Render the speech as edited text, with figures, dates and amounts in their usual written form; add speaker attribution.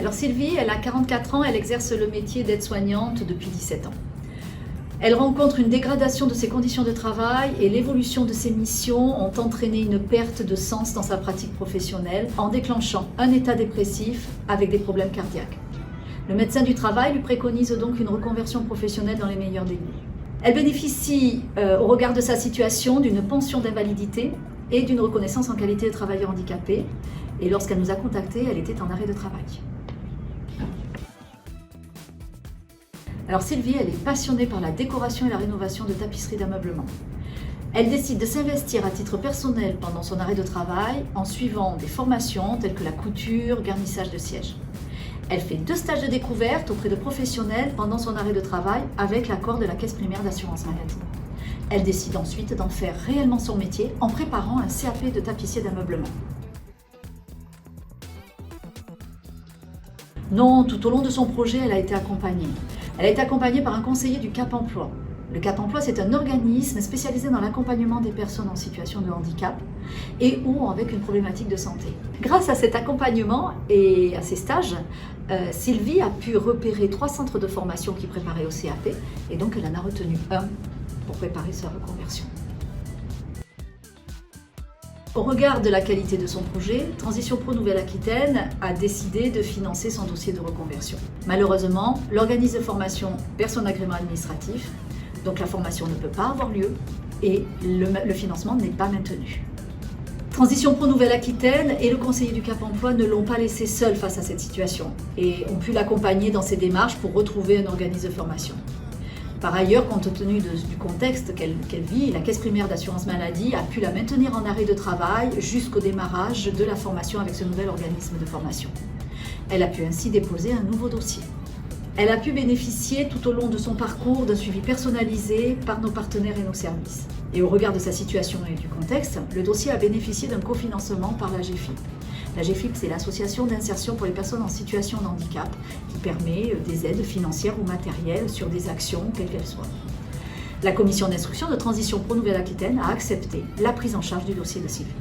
Speaker 1: Alors Sylvie, elle a 44 ans, elle exerce le métier d'aide-soignante depuis 17 ans. Elle rencontre une dégradation de ses conditions de travail et l'évolution de ses missions ont entraîné une perte de sens dans sa pratique professionnelle en déclenchant un état dépressif avec des problèmes cardiaques. Le médecin du travail lui préconise donc une reconversion professionnelle dans les meilleurs délais. Elle bénéficie, au regard de sa situation, d'une pension d'invalidité et d'une reconnaissance en qualité de travailleur handicapé. Et lorsqu'elle nous a contactés, elle était en arrêt de travail. Alors Sylvie, elle est passionnée par la décoration et la rénovation de tapisseries d'ameublement. Elle décide de s'investir à titre personnel pendant son arrêt de travail en suivant des formations telles que la couture, garnissage de sièges. Elle fait 2 stages de découverte auprès de professionnels pendant son arrêt de travail avec l'accord de la Caisse primaire d'assurance maladie. Elle décide ensuite d'en faire réellement son métier en préparant un CAP de tapissier d'ameublement. Non, tout au long de son projet, elle a été accompagnée. Elle a été accompagnée par un conseiller du Cap Emploi. Le Cap Emploi, c'est un organisme spécialisé dans l'accompagnement des personnes en situation de handicap et ou avec une problématique de santé. Grâce à cet accompagnement et à ces stages, Sylvie a pu repérer 3 centres de formation qui préparaient au CAP et donc elle en a retenu un pour préparer sa reconversion. Au regard de la qualité de son projet, Transition Pro Nouvelle-Aquitaine a décidé de financer son dossier de reconversion. Malheureusement, l'organisme de formation perd son agrément administratif, donc la formation ne peut pas avoir lieu et le financement n'est pas maintenu. Transition Pro Nouvelle-Aquitaine et le conseiller du Cap Emploi ne l'ont pas laissé seul face à cette situation et ont pu l'accompagner dans ses démarches pour retrouver un organisme de formation. Par ailleurs, compte tenu du contexte qu'elle vit, la Caisse primaire d'assurance maladie a pu la maintenir en arrêt de travail jusqu'au démarrage de la formation avec ce nouvel organisme de formation. Elle a pu ainsi déposer un nouveau dossier. Elle a pu bénéficier tout au long de son parcours d'un suivi personnalisé par nos partenaires et nos services. Et au regard de sa situation et du contexte, le dossier a bénéficié d'un cofinancement par la GEFIP. La GEFIP, c'est l'association d'insertion pour les personnes en situation de handicap qui permet des aides financières ou matérielles sur des actions, quelles qu'elles soient. La commission d'instruction de Transition Pro Nouvelle-Aquitaine a accepté la prise en charge du dossier de Sylvie.